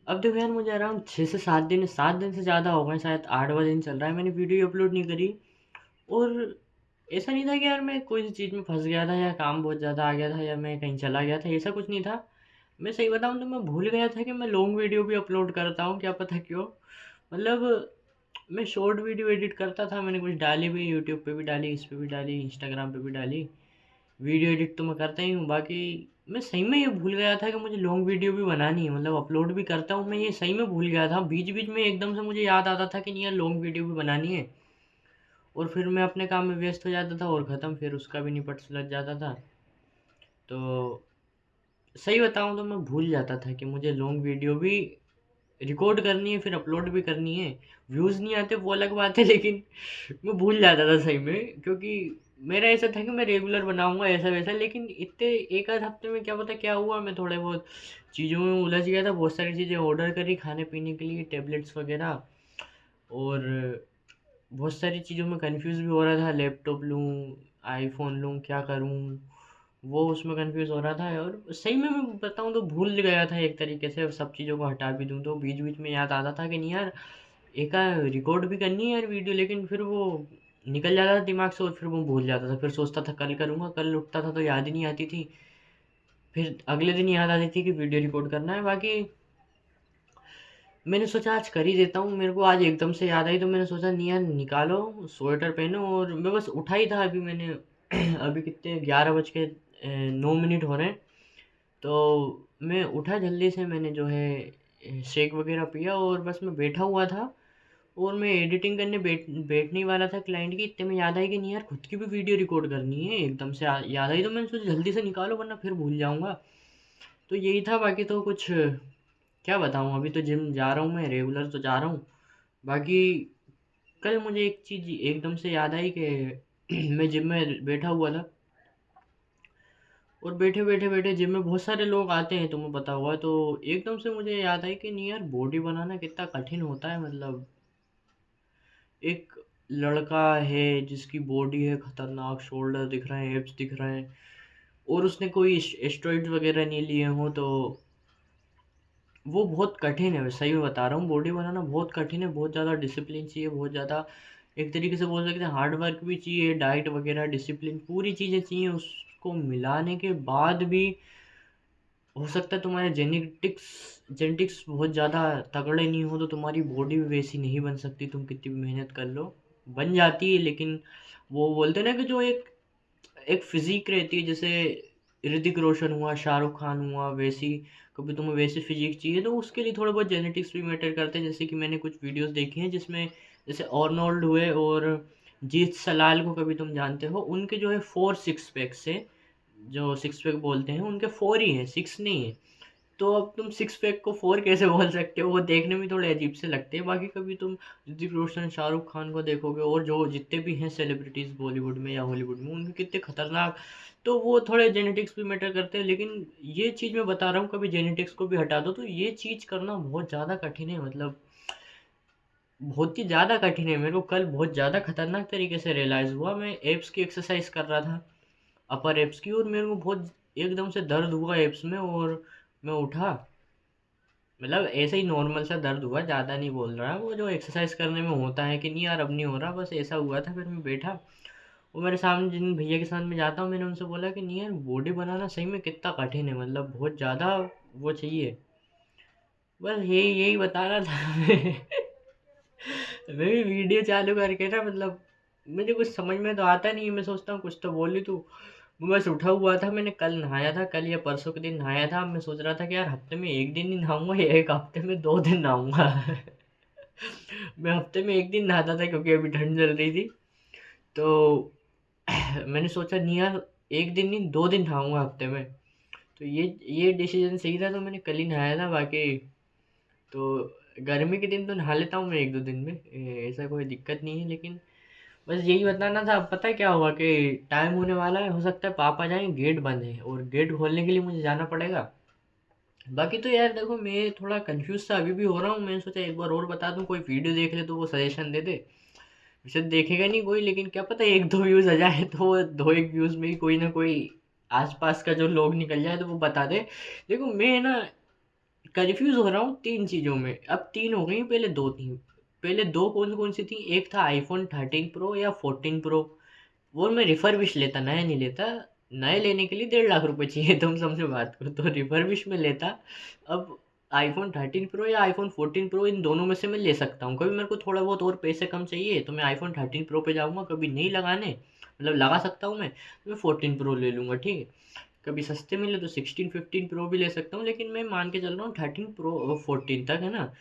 अब देखो यार, मुझे अराउंड 6 से 7 दिन, 7 दिन से ज़्यादा हो गए, शायद 8वां दिन चल रहा है, मैंने वीडियो अपलोड नहीं करी। और ऐसा नहीं था कि यार मैं कोई सी चीज़ में फंस गया था या काम बहुत ज़्यादा आ गया था या मैं कहीं चला गया था, ऐसा कुछ नहीं था। मैं सही बताऊँ तो मैं भूल गया था कि मैं लॉन्ग वीडियो भी अपलोड करता हूँ, क्या पता क्यों। मतलब मैं शॉर्ट वीडियो एडिट करता था, मैंने कुछ डाली भी, यूट्यूब पे भी डाली, इस पे भी डाली, इंस्टाग्राम पे भी डाली। वीडियो एडिट तो मैं करता ही हूँ, बाकी मैं सही में ये भूल गया था कि मुझे लॉन्ग वीडियो भी बनानी है, मतलब अपलोड भी करता हूँ मैं, ये सही में भूल गया था। बीच बीच में एकदम से मुझे याद आता था कि नहीं यार, लॉन्ग वीडियो भी बनानी है। और फिर मैं अपने काम में व्यस्त हो जाता था और ख़त्म, फिर उसका भी निपट सुलझ जाता था। तो सही बताऊँ तो मैं भूल जाता था कि मुझे लॉन्ग वीडियो भी रिकॉर्ड करनी है, फिर अपलोड भी करनी है। व्यूज़ नहीं आते वो अलग बात है, लेकिन मैं भूल जाता था सही में, क्योंकि मेरा ऐसा था कि मैं रेगुलर बनाऊंगा ऐसा वैसा, लेकिन इतने एक आध हफ्ते में क्या पता क्या हुआ, मैं थोड़े बहुत चीज़ों में उलझ गया था, बहुत सारी चीज़ें ऑर्डर करी खाने पीने के लिए, टेबलेट्स वगैरह। और बहुत सारी चीज़ों में कंफ्यूज भी हो रहा था, लैपटॉप लूँ, आईफोन लूँ, क्या करूँ, वो उसमें कंफ्यूज हो रहा था। और सही में मैं बताऊँ तो भूल गया था एक तरीके से, सब चीज़ों को हटा भी दूँ तो बीच बीच में याद आता था कि नहीं यार, एक रिकॉर्ड भी करनी है यार वीडियो, लेकिन फिर वो निकल जाता था दिमाग से और फिर वो भूल जाता था, फिर सोचता था कल करूँगा, कल उठता था तो याद ही नहीं आती थी, फिर अगले दिन याद आती थी कि वीडियो रिकॉर्ड करना है। बाकी मैंने सोचा आज कर ही देता हूँ, मेरे को आज एकदम से याद आई तो मैंने सोचा नहीं यार, निकालो स्वेटर पहनो। और मैं बस उठा ही था अभी मैंने अभी कितने 11 बज के 9 मिनट हो रहे हैं। तो मैं उठा जल्दी से, मैंने जो है शेक वगैरह पिया और बस मैं बैठा हुआ था। और मैं एडिटिंग करने बैठने ही वाला था क्लाइंट की, इतने में याद आई कि नहीं यार, खुद की भी वीडियो रिकॉर्ड करनी है। एकदम से याद आई तो मैंने सोचा जल्दी से निकालो वरना फिर भूल जाऊंगा। तो यही था, बाकी तो कुछ क्या बताऊँ, अभी तो जिम जा रहा हूँ, मैं रेगुलर तो जा रहा हूँ। बाकी कल मुझे एक चीज़ एकदम से याद आई कि मैं जिम में बैठा हुआ था, और बैठे बैठे बैठे जिम में बहुत सारे लोग आते हैं, तुम्हें पता होगा। तो एकदम से मुझे याद आई कि नहीं यार, बॉडी बनाना कितना कठिन होता है। मतलब एक लड़का है जिसकी बॉडी है खतरनाक, शोल्डर दिख रहे हैं, एब्स दिख रहे हैं, और उसने कोई स्टेरॉइड्स वगैरह नहीं लिए हों, तो वो बहुत कठिन है। सही में बता रहा हूँ, बॉडी बनाना बहुत कठिन है, बहुत ज़्यादा डिसिप्लिन चाहिए, बहुत ज़्यादा एक तरीके से बोल सकते हैं हार्ड वर्क भी चाहिए, डाइट वगैरह, डिसिप्लिन, पूरी चीज़ें चाहिए। उसको मिलाने के बाद भी हो सकता है तुम्हारे जेनेटिक्स बहुत ज़्यादा तगड़े नहीं हो तो तुम्हारी बॉडी भी वैसी नहीं बन सकती, तुम कितनी भी मेहनत कर लो। बन जाती है, लेकिन वो बोलते हैं ना कि जो एक एक फिजिक रहती है, जैसे ऋतिक रोशन हुआ, शाहरुख खान हुआ, वैसी कभी तुम्हें वैसी फिजिक चाहिए तो उसके लिए थोड़े बहुत जेनेटिक्स भी मैटर करते हैं। जैसे कि मैंने कुछ वीडियोस देखी हैं जिसमें जैसे अर्नोल्ड हुए और जीत सलाल को कभी तुम जानते हो, उनके जो है 4 सिक्स पैक्स है, जो सिक्स पैक बोलते हैं उनके 4 ही हैं, 6 नहीं है। तो अब तुम सिक्स पैक को 4 कैसे बोल सकते हो, वो देखने में थोड़े अजीब से लगते हैं। बाकी कभी तुम ऋतिक रोशन, शाहरुख खान को देखोगे, और जो जितने भी हैं सेलिब्रिटीज़ बॉलीवुड में या हॉलीवुड में, उनके कितने खतरनाक, तो वो थोड़े जेनेटिक्स भी मैटर करते हैं। लेकिन ये चीज़ मैं बता रहा हूँ, कभी जेनेटिक्स को भी हटा दो तो ये चीज़ करना बहुत ज़्यादा कठिन है। मतलब बहुत ही ज़्यादा कठिन है। मेरे को कल बहुत ज़्यादा खतरनाक तरीके से रियलाइज़ हुआ, मैं एब्स की एक्सरसाइज कर रहा था, अपर एब्स की, और मेरे को बहुत एकदम से दर्द हुआ एब्स में। और मैं उठा, मतलब ऐसे ही नॉर्मल सा दर्द हुआ, ज़्यादा नहीं बोल रहा, वो जो एक्सरसाइज करने में होता है कि नहीं यार अब नहीं हो रहा, बस ऐसा हुआ था। फिर मैं बैठा, और मेरे सामने जिन भैया के साथ मैं जाता हूँ, मैंने उनसे बोला कि नहीं यार, बॉडी बनाना सही में कितना कठिन है, मतलब बहुत ज़्यादा वो चाहिए। बस यही यही बताना था मैं भी वीडियो चालू करके ना, मतलब मुझे कुछ समझ में तो आता नहीं है, मैं सोचता हूँ कुछ तो बोली तू। मैं बस उठा हुआ था, मैंने कल नहाया था, कल या परसों के दिन नहाया था। मैं सोच रहा था कि यार हफ्ते में एक दिन ही नहाऊंगा या एक हफ्ते में 2 दिन नहाऊंगा मैं हफ्ते में एक दिन नहाता था क्योंकि अभी ठंड चल रही थी। तो मैंने सोचा नहीं यार, एक दिन नहीं 2 दिन नहाऊंगा हफ्ते में। तो ये डिसीजन सही था, तो मैंने कल ही नहाया था। बाकी तो गर्मी के दिन तो नहा लेता हूँ मैं 1-2 दिन में, ऐसा कोई दिक्कत नहीं है। लेकिन बस यही बताना था। अब पता है क्या हुआ कि टाइम होने वाला है, हो सकता है पापा जाएं, गेट बंद है और गेट खोलने के लिए मुझे जाना पड़ेगा। बाकी तो यार देखो, मैं थोड़ा कंफ्यूज सा अभी भी हो रहा हूँ, मैंने सोचा एक बार और बता दूँ, कोई वीडियो देख ले तो वो सजेशन दे दे। उसे देखेगा नहीं कोई, लेकिन क्या पता 1-2 व्यूज़ आ जाए तो वो 2-1 व्यूज़ में ही कोई ना कोई आस-पास का जो लोग निकल जाए तो वो बता दे। देखो मैं ना कन्फ्यूज़ हो रहा हूँ 3 चीज़ों में, अब 3 हो गई, पहले 2 थी। पहले 2 कौन-कौन सी थी? एक था आईफ़ोन 13 प्रो या 14 प्रो, वो मैं रिफर्बिश लेता, नया नहीं लेता। नए लेने के लिए 1.5 लाख रुपए चाहिए, तुम समझो बात को, तो रिफर्बिश में लेता। अब आईफ़ोन 13 प्रो या आईफ़ोन 14 प्रो, इन दोनों में से मैं ले सकता हूँ। कभी मेरे को थोड़ा बहुत और पैसे कम चाहिए तो मैं आईफ़ोन 13 प्रो पे जाऊँगा, कभी नहीं लगाने, मतलब लगा सकता हूँ मैं, तो मैं 14 प्रो ले लूँगा, ठीक है। कभी सस्ते मिले तो 16, 15 प्रो भी ले सकता हूँ, लेकिन मैं मान के चल रहा हूँ 13 प्रो 14 तक, है ना।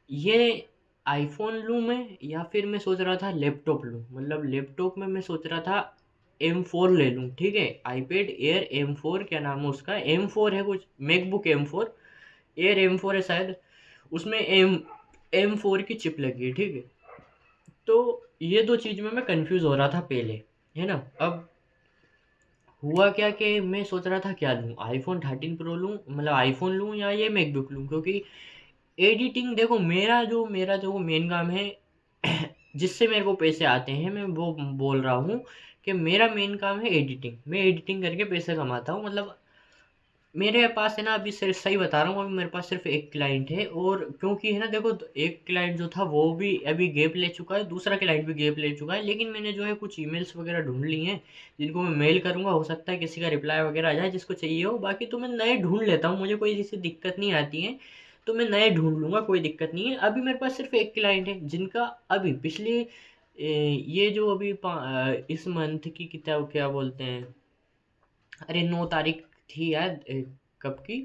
ये आईफ़ोन लूँ मैं, या फिर मैं सोच रहा था लैपटॉप लूँ, मतलब लैपटॉप में मैं सोच रहा था M4 ले लूँ, ठीक है। आईपैड एयर M4, क्या नाम है उसका, M4 है कुछ, मैकबुक M4, एयर M4 है शायद, उसमें M4 की चिप लगी है, ठीक है। तो ये 2 चीज़ में मैं कन्फ्यूज़ हो रहा था पहले, है ना। अब हुआ क्या कि मैं सोच रहा था क्या लूँ, आईफ़ोन 13 प्रो लूँ, मतलब आईफ़ोन लूँ या ये मैकबुक लूँ, क्योंकि एडिटिंग देखो, मेरा जो मेन काम है जिससे मेरे को पैसे आते हैं, मैं वो बोल रहा हूँ कि मेरा मेन काम है एडिटिंग। मैं एडिटिंग करके पैसे कमाता हूँ, मतलब मेरे पास है ना, अभी सिर्फ सही बता रहा हूँ, अभी मेरे पास सिर्फ एक क्लाइंट है, और क्योंकि है ना देखो, एक क्लाइंट जो था वो भी अभी गैप ले चुका है, दूसरा क्लाइंट भी गैप ले चुका है, लेकिन मैंने जो है कुछ ईमेल्स वगैरह ढूंढ ली हैं जिनको मैं मेल करूँगा, हो सकता है किसी का रिप्लाई वगैरह आ जाए जिसको चाहिए हो, बाकी तो मैं नए ढूंढ लेता हूँ, मुझे कोई ऐसी दिक्कत नहीं आती है, तो मैं नए ढूंढ लूँगा, कोई दिक्कत नहीं है। अभी मेरे पास सिर्फ एक क्लाइंट है जिनका अभी पिछले ये जो अभी इस मंथ की किताब क्या बोलते हैं, अरे 9 तारीख थी यार, कब की,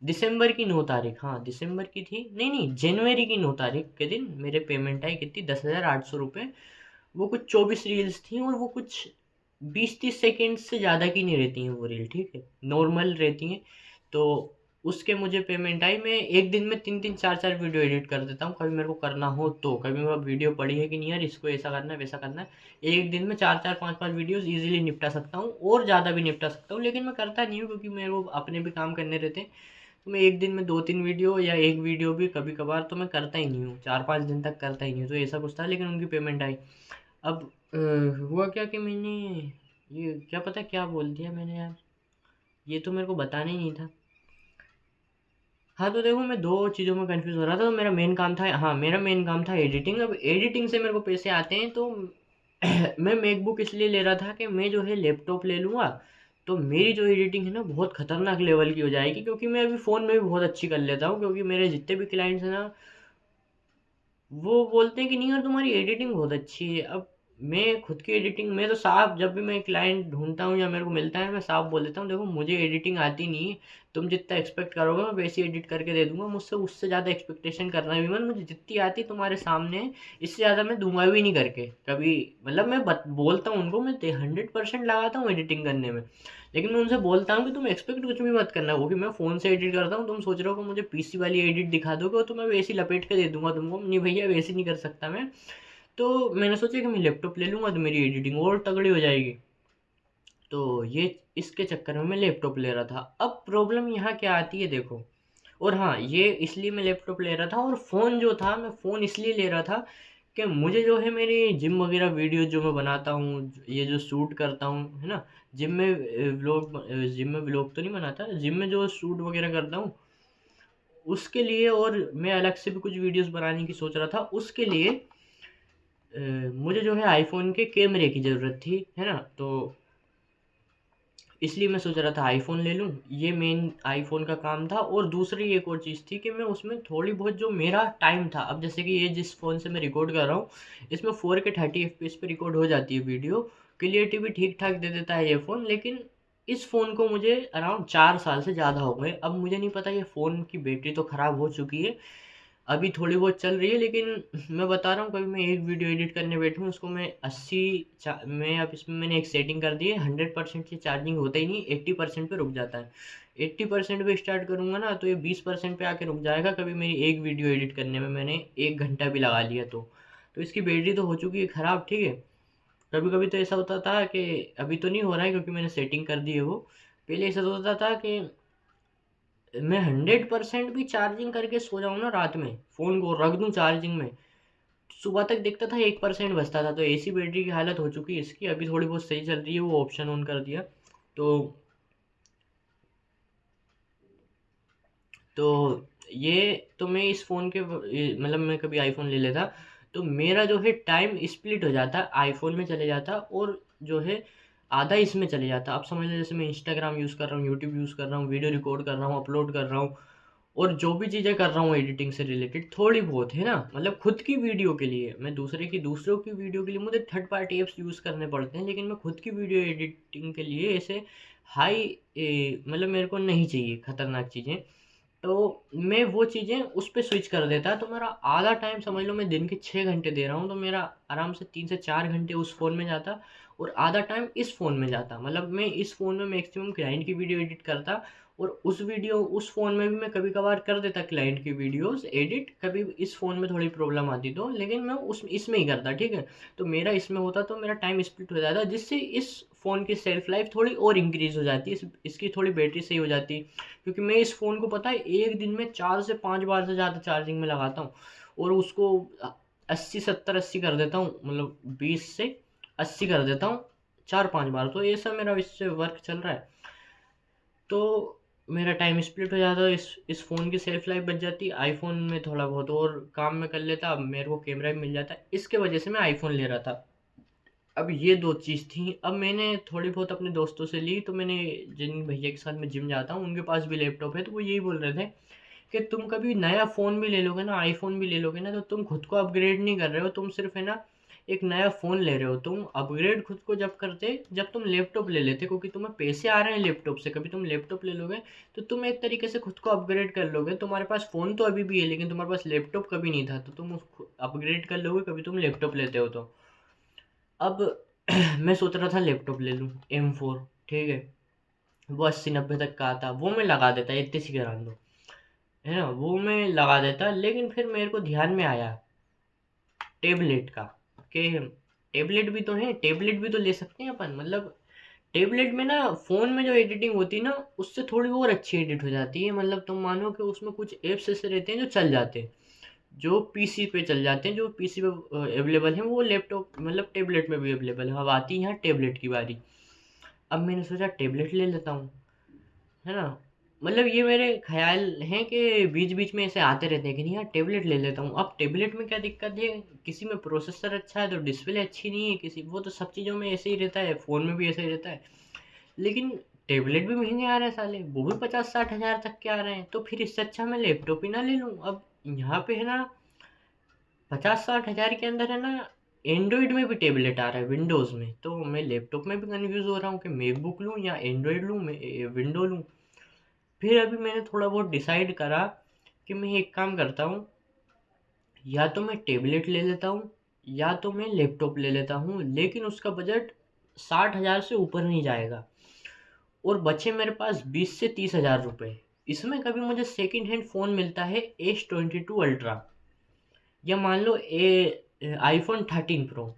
दिसंबर की 9 तारीख, हाँ दिसंबर की थी, नहीं नहीं जनवरी की 9 तारीख के दिन मेरे पेमेंट आई कितनी, 10,800 रुपये। वो कुछ 24 रील्स थी, और वो कुछ 20-30 सेकेंड से ज़्यादा की नहीं रहती हैं वो रील, ठीक है, नॉर्मल रहती हैं। तो उसके मुझे पेमेंट आई। मैं एक दिन में 3-3 4-4 वीडियो एडिट कर देता हूँ, कभी मेरे को करना हो तो, कभी मेरे वीडियो पड़ी है कि नहीं यार इसको ऐसा करना है वैसा करना है, एक दिन में 4-4 5-5 वीडियोस इजीली निपटा सकता हूँ, और ज़्यादा भी निपटा सकता हूँ, लेकिन मैं करता नहीं हूँ क्योंकि मेरे को अपने भी काम करने रहते हैं। तो मैं एक दिन में 2-3 वीडियो या एक वीडियो भी कभी कभार तो मैं करता ही नहीं हूँ, 4-5 दिन तक करता ही नहीं हूँ, तो ऐसा कुछ था, लेकिन उनकी पेमेंट आई। अब हुआ क्या कि मैंने ये क्या पता क्या बोल दिया मैंने यार, ये तो मेरे को बताना ही नहीं था। हाँ, तो देखो मैं 2 चीज़ों में कन्फ्यूज़ हो रहा था, तो मेरा मेन काम था, हाँ, मेरा मेन काम था एडिटिंग। अब एडिटिंग से मेरे को पैसे आते हैं, तो मैं मैकबुक इसलिए ले रहा था कि मैं जो है लैपटॉप ले लूँगा, तो मेरी जो एडिटिंग है ना बहुत ख़तरनाक लेवल की हो जाएगी, क्योंकि मैं अभी फ़ोन में भी बहुत अच्छी कर लेता हूँ, क्योंकि मेरे जितने भी क्लाइंट्स हैं ना, वो बोलते हैं कि नहीं यार तुम्हारी एडिटिंग बहुत अच्छी है। अब मैं खुद की एडिटिंग, मैं तो साफ, जब भी मैं क्लाइंट ढूंढता हूँ या मेरे को मिलता है, मैं साफ बोल देता हूँ देखो मुझे एडिटिंग आती नहीं है, तुम जितना एक्सपेक्ट करोगे मैं वैसे एडिट करके दे दूंगा, मुझसे उससे ज़्यादा एक्सपेक्टेशन करना भी मत, मुझे जितनी आती है तुम्हारे सामने है, इससे ज़्यादा मैं दूंगा भी नहीं करके कभी। मतलब मैं बोलता हूँ उनको, मैं 100% लगाता हूँ एडिटिंग करने में, लेकिन मैं उनसे बोलता हूँ कि तुम एक्सपेक्ट कुछ भी मत करना, वो कि मैं फ़ोन से एडिट करता हूँ, तुम सोच रहे हो कि मुझे पीसी वाली एडिट दिखा दोगे तो मैं वैसी लपेट के दे दूंगा तुमको, नहीं भैया वैसे नहीं कर सकता मैं। तो मैंने सोचा कि मैं लैपटॉप ले लूँगा तो मेरी एडिटिंग और तगड़ी हो जाएगी, तो ये इसके चक्कर में मैं लैपटॉप ले रहा था। अब प्रॉब्लम यहाँ क्या आती है देखो, और हाँ ये इसलिए मैं लैपटॉप ले रहा था, और फ़ोन जो था मैं फ़ोन इसलिए ले रहा था कि मुझे जो है मेरी जिम वगैरह वीडियो जो मैं बनाता हूँ, ये जो शूट करता हूँ, है ना, जिम में जिम में व्लॉग तो नहीं बनाता, जिम में जो शूट वगैरह करता हूँ उसके लिए, और मैं अलग से भी कुछ वीडियोस बनाने की सोच रहा था, उसके लिए मुझे जो है आईफोन के कैमरे की ज़रूरत थी, है ना। तो इसलिए मैं सोच रहा था आईफ़ोन ले लूँ, ये मेन आईफ़ोन का काम था, और दूसरी एक और चीज़ थी कि मैं उसमें थोड़ी बहुत जो मेरा टाइम था, अब जैसे कि ये जिस फ़ोन से मैं रिकॉर्ड कर रहा हूँ, इसमें 4K 30 एफपीएस पे रिकॉर्ड हो जाती है वीडियो, क्लियरिटी भी ठीक-ठाक दे देता है ये फ़ोन, लेकिन इस फ़ोन को मुझे अराउंड 4 साल से ज़्यादा हो गए। अब मुझे नहीं पता ये फ़ोन की बैटरी तो ख़राब हो चुकी है, अभी थोड़ी बहुत चल रही है, लेकिन मैं बता रहा हूँ कभी मैं एक वीडियो एडिट करने बैठूँ उसको मैं 80 मैं अब इसमें मैंने एक सेटिंग कर दी है, 100% से चार्जिंग होता ही नहीं, 80% पे रुक जाता है। 80% पे स्टार्ट करूँगा ना तो ये 20% पे आके रुक जाएगा, कभी मेरी एक वीडियो एडिट करने में मैंने 1 घंटा भी लगा लिया तो इसकी बैटरी तो हो चुकी है ख़राब, ठीक है। कभी कभी तो ऐसा होता था कि, अभी तो नहीं हो रहा है क्योंकि मैंने सेटिंग कर दी है वो, पहले ऐसा होता था कि मैं 100% भी चार्जिंग करके सो जाऊँ ना रात में, फ़ोन को रख दूँ चार्जिंग में, सुबह तक दिखता था 1% बचता था, तो ऐसी बैटरी की हालत हो चुकी है इसकी। अभी थोड़ी बहुत सही चल रही है, वो ऑप्शन ऑन कर दिया। तो तो ये तो मैं इस फ़ोन के मतलब मैं कभी आईफ़ोन ले लेता तो मेरा जो है टाइम स्प्लिट हो जाता, आईफ़ोन में चले जाता और जो है आधा इसमें चले जाता। आप समझ लो जैसे मैं इंस्टाग्राम यूज़ कर रहा हूँ, यूट्यूब यूज़ कर रहा हूँ, वीडियो रिकॉर्ड कर रहा हूँ, अपलोड कर रहा हूँ और जो भी चीज़ें कर रहा हूँ एडिटिंग से रिलेटेड थोड़ी बहुत है ना, मतलब खुद की वीडियो के लिए, मैं दूसरों की वीडियो के लिए मुझे थर्ड पार्टी ऐप्स यूज़ करने पड़ते हैं, लेकिन मैं खुद की वीडियो एडिटिंग के लिए ऐसे हाई मतलब मेरे को नहीं चाहिए खतरनाक चीज़ें। तो मैं वो चीज़ें उस पे स्विच कर देता, तो मेरा आधा टाइम समझ लो मैं दिन के 6 घंटे दे रहा हूँ, तो मेरा आराम से 3 से 4 घंटे उस फ़ोन में जाता और आधा टाइम इस फ़ोन में जाता। मतलब मैं इस फ़ोन में मैक्सिमम क्लाइंट की वीडियो एडिट करता और उस फ़ोन में भी मैं कभी-कभार कर देता क्लाइंट की वीडियोज़ एडिट, कभी इस फ़ोन में थोड़ी प्रॉब्लम आती तो, लेकिन मैं इसमें ही करता, ठीक है? तो मेरा इसमें होता तो मेरा टाइम स्प्लिट हो जाता, जिससे इस फ़ोन की सेल्फ लाइफ़ थोड़ी और इंक्रीज़ हो जाती, इसकी थोड़ी बैटरी सही हो जाती। क्योंकि मैं इस फ़ोन को पता है 1 दिन में 4 से 5 बार से ज़्यादा चार्जिंग में लगाता हूँ और उसको 80-70-80 कर देता हूँ, मतलब 20 से 80 कर देता हूँ 4-5 बार, तो ऐसा मेरा इससे वर्क चल रहा है। तो मेरा टाइम स्प्लिट हो जाता है, इस फ़ोन की सेल्फ लाइफ़ बच जाती, आईफ़ोन में थोड़ा बहुत और काम मैं कर लेता, अब मेरे को कैमरा भी मिल जाता, इसके वजह से मैं आईफ़ोन ले रहा था। अब ये 2 चीज़ थी, अब मैंने थोड़ी बहुत अपने दोस्तों से ली, तो मैंने जिन भैया के साथ मैं जिम जाता हूँ, उनके पास भी लैपटॉप है, तो वो यही बोल रहे थे कि तुम कभी नया फ़ोन भी ले लोगे ना, आईफ़ोन भी ले लोगे ना, तो तुम खुद को अपग्रेड नहीं कर रहे हो, तुम सिर्फ़ है ना, एक नया फ़ोन ले रहे हो। तुम अपग्रेड खुद को जब करते, जब तुम लैपटॉप ले लेते, क्योंकि तुम्हें पैसे आ रहे हैं लैपटॉप से, कभी तुम लैपटॉप ले लोगे, तो तुम एक तरीके से खुद को अपग्रेड कर लोगे। तुम्हारे पास फ़ोन तो अभी भी है, लेकिन तुम्हारे पास लैपटॉप कभी नहीं था, तो तुम उसको अपग्रेड कर लोगे, कभी तुम लैपटॉप लेते हो तो। अब मैं सोच रहा था लैपटॉप ले लूँ, M4, ठीक है? वो 80-90 तक का आता, वो मैं लगा देता, इतनी सी रहने दो, है ना? वो मैं लगा देता, लेकिन फिर मेरे को ध्यान में आया टैबलेट का, कि टैबलेट भी तो है, टैबलेट भी तो ले सकते हैं अपन, मतलब टैबलेट में ना फ़ोन में जो एडिटिंग होती है ना, उससे थोड़ी और अच्छी एडिट हो जाती है। मतलब तुम मानो कि उसमें कुछ ऐप्स ऐसे रहते हैं जो चल जाते हैं, जो पीसी पे चल जाते हैं, जो पीसी पे अवेलेबल हैं, वो लैपटॉप मतलब टैबलेट में भी अवेलेबल है। अब आती है यहाँ टैबलेट की बारी। अब मैंने सोचा टैबलेट ले लेता हूँ, है ना? मतलब ये मेरे ख़्याल हैं कि बीच-बीच में ऐसे आते रहते हैं कि नहीं यार टैबलेट ले लेता हूँ। अब टैबलेट में क्या दिक्कत है, किसी में प्रोसेसर अच्छा है तो डिस्प्ले अच्छी नहीं है, किसी वो तो सब चीज़ों में ऐसे ही रहता है, फ़ोन में भी ऐसे ही रहता है। लेकिन टैबलेट भी महँगे आ रहे हैं साले, वो भी 50-60 हज़ार तक के आ रहे हैं, तो फिर इससे अच्छा मैं लैपटॉप ही ना ले लूँ। अब यहाँ पे है ना 50-60 हज़ार के अंदर है ना एंड्रॉइड में भी टैबलेट आ रहा है विंडोज़ में, तो मैं लैपटॉप में भी कन्फ्यूज़ हो रहा हूँ कि मैकबुक लूँ या एंड्रॉइड लूँ, मैं विंडो लूँ। फिर अभी मैंने थोड़ा बहुत डिसाइड करा कि मैं एक काम करता हूँ, या तो मैं टैबलेट ले लेता हूँ या तो मैं लैपटॉप ले लेता हूँ, लेकिन उसका बजट 60,000 से ऊपर नहीं जाएगा और बचे मेरे पास 20 से 30,000 रुपए। इसमें कभी मुझे सेकंड हैंड फ़ोन मिलता है S22 अल्ट्रा या मान लो आईफोन 13 प्रो,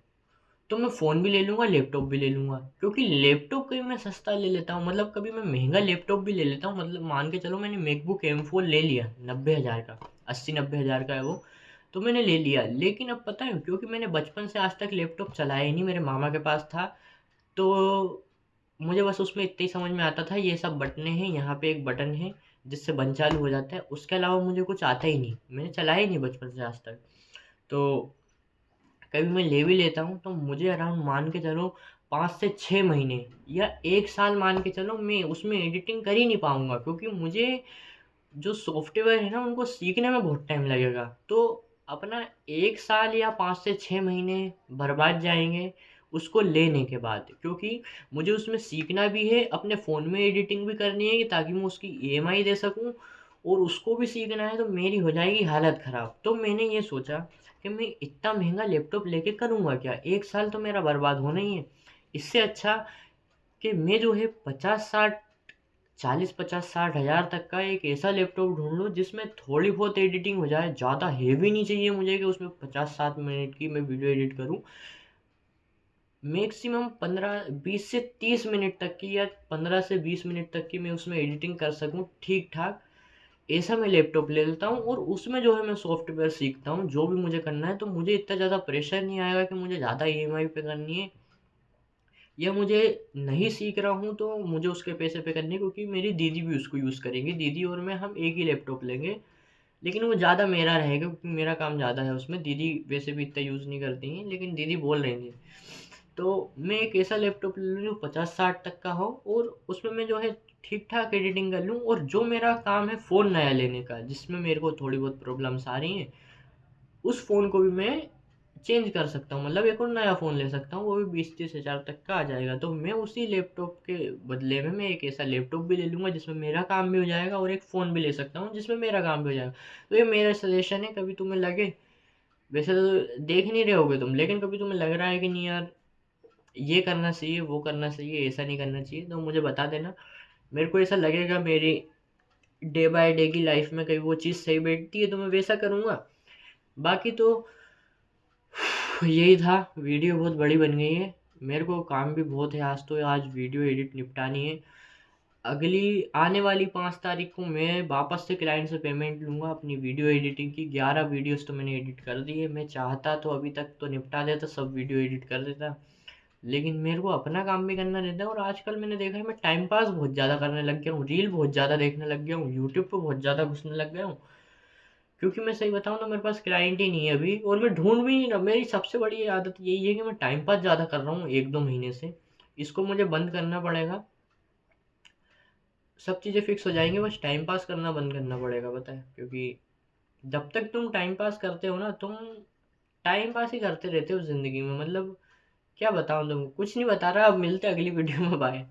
तो मैं फ़ोन भी ले लूँगा, लैपटॉप भी ले लूँगा, क्योंकि लैपटॉप कभी मैं सस्ता ले लेता हूँ, मतलब कभी मैं महँगा लैपटॉप भी ले लेता हूँ, मतलब मान के चलो मैंने मैकबुक M4 ले लिया 90,000 का, 80-90 हज़ार का है वो, तो मैंने ले लिया। लेकिन अब पता है क्योंकि मैंने बचपन से आज तक लैपटॉप चलाया ही नहीं, मेरे मामा के पास था, तो मुझे बस उसमें इतना ही समझ में आता था ये सब बटनें हैं, यहाँ पे एक बटन है जिससे बंद चालू हो जाता है, उसके अलावा मुझे कुछ आता ही नहीं, मैंने चलाया ही नहीं बचपन से आज तक। तो कभी मैं ले भी लेता हूँ तो मुझे अराउंड मान के चलो 5 से 6 महीने या 1 साल मान के चलो मैं उसमें एडिटिंग कर ही नहीं पाऊँगा, क्योंकि मुझे जो सॉफ्टवेयर है ना उनको सीखने में बहुत टाइम लगेगा। तो अपना 1 साल या 5 से 6 महीने बर्बाद जाएँगे उसको लेने के बाद, क्योंकि मुझे उसमें सीखना भी है, अपने फ़ोन में एडिटिंग भी करनी है ताकि मैं उसकी ईएमआई दे सकूँ और उसको भी सीखना है, तो मेरी हो जाएगी हालत ख़राब। तो मैंने ये सोचा कि मैं इतना महँगा लैपटॉप लेके करूँगा क्या? 1 साल तो मेरा बर्बाद होना ही है। इससे अच्छा कि मैं जो है 50-60 40-50-60 हज़ार तक का एक ऐसा लैपटॉप ढूँढ लूँ जिसमें थोड़ी बहुत एडिटिंग हो जाए, ज़्यादा हेवी नहीं चाहिए मुझे कि उसमें 50-60 मिनट की मैं वीडियो एडिट करूँ। मैक्सिमम 15 20 से 30 मिनट तक की या 15 से 20 मिनट तक की मैं उसमें एडिटिंग कर सकूँ ठीक-ठाक, ऐसा मैं लैपटॉप ले लेता हूँ और उसमें जो है मैं सॉफ्टवेयर सीखता हूँ, जो भी मुझे करना है, तो मुझे इतना ज़्यादा प्रेशर नहीं आएगा कि मुझे ज़्यादा ईएमआई पे करनी है, या मुझे नहीं सीख रहा हूँ तो मुझे उसके पैसे पे करने हैं, क्योंकि मेरी दीदी भी उसको यूज़ करेंगी। दीदी और मैं हम एक ही लैपटॉप लेंगे, लेकिन वो ज़्यादा मेरा रहेगा क्योंकि मेरा काम ज़्यादा है उसमें। दीदी वैसे भी इतना यूज़ नहीं करती हैं, लेकिन दीदी बोल रही थी। तो मैं एक ऐसा लैपटॉप ले लूँ 50-60 तक का हो, और उसमें मैं जो है ठीक ठाक एडिटिंग कर लूँ, और जो मेरा काम है फ़ोन नया लेने का, जिसमें मेरे को थोड़ी बहुत प्रॉब्लम्स आ रही हैं, उस फ़ोन को भी मैं चेंज कर सकता हूँ, मतलब एक और नया फ़ोन ले सकता हूँ, वो भी 20-30 हज़ार तक का आ जाएगा। तो मैं उसी लैपटॉप के बदले में मैं एक ऐसा लैपटॉप भी ले लूँगा जिसमें मेरा काम भी हो जाएगा, और एक फ़ोन भी ले सकता हूँ जिसमें मेरा काम भी हो जाएगा। तो ये मेरा सजेशन है, कभी तुम्हें लगे, वैसे तो देख नहीं रहे होगे तुम, लेकिन कभी तुम्हें लग रहा है कि नहीं यार ये करना चाहिए, वो करना चाहिए, ऐसा नहीं करना चाहिए, तो मुझे बता देना। मेरे को ऐसा लगेगा मेरी डे बाय डे की लाइफ में कहीं वो चीज़ सही बैठती है तो मैं वैसा करूँगा। बाकी तो यही था, वीडियो बहुत बड़ी बन गई है, मेरे को काम भी बहुत है आज, तो आज वीडियो एडिट निपटानी है। अगली आने वाली 5 तारीख को मैं वापस से क्लाइंट से पेमेंट लूँगा अपनी वीडियो एडिटिंग की। 11 वीडियोस तो मैंने एडिट कर दी है। मैं चाहता तो अभी तक तो निपटा देता, सब वीडियो एडिट कर देता, लेकिन मेरे को अपना काम भी करना रहता है। और आजकल मैंने देखा है मैं टाइम पास बहुत ज़्यादा करने लग गया हूँ, रील बहुत ज़्यादा देखने लग गया हूँ, यूट्यूब पे बहुत ज़्यादा घुसने लग गया हूँ, क्योंकि मैं सही बताऊँ तो मेरे पास क्लाइंट ही नहीं है अभी, और मैं ढूंढ भी नहीं रहा। मेरी सबसे बड़ी आदत यही है कि मैं टाइम पास ज़्यादा कर रहा हूँ 1-2 महीने से, इसको मुझे बंद करना पड़ेगा। सब चीज़ें फिक्स हो जाएंगी, बस टाइम पास करना बंद करना पड़ेगा, पता है, क्योंकि जब तक तुम टाइम पास करते हो ना, तुम टाइम पास ही करते रहते हो ज़िंदगी में, मतलब क्या बताऊँ तुमको, कुछ नहीं बता रहा। अब मिलते हैं अगली वीडियो में, बाय।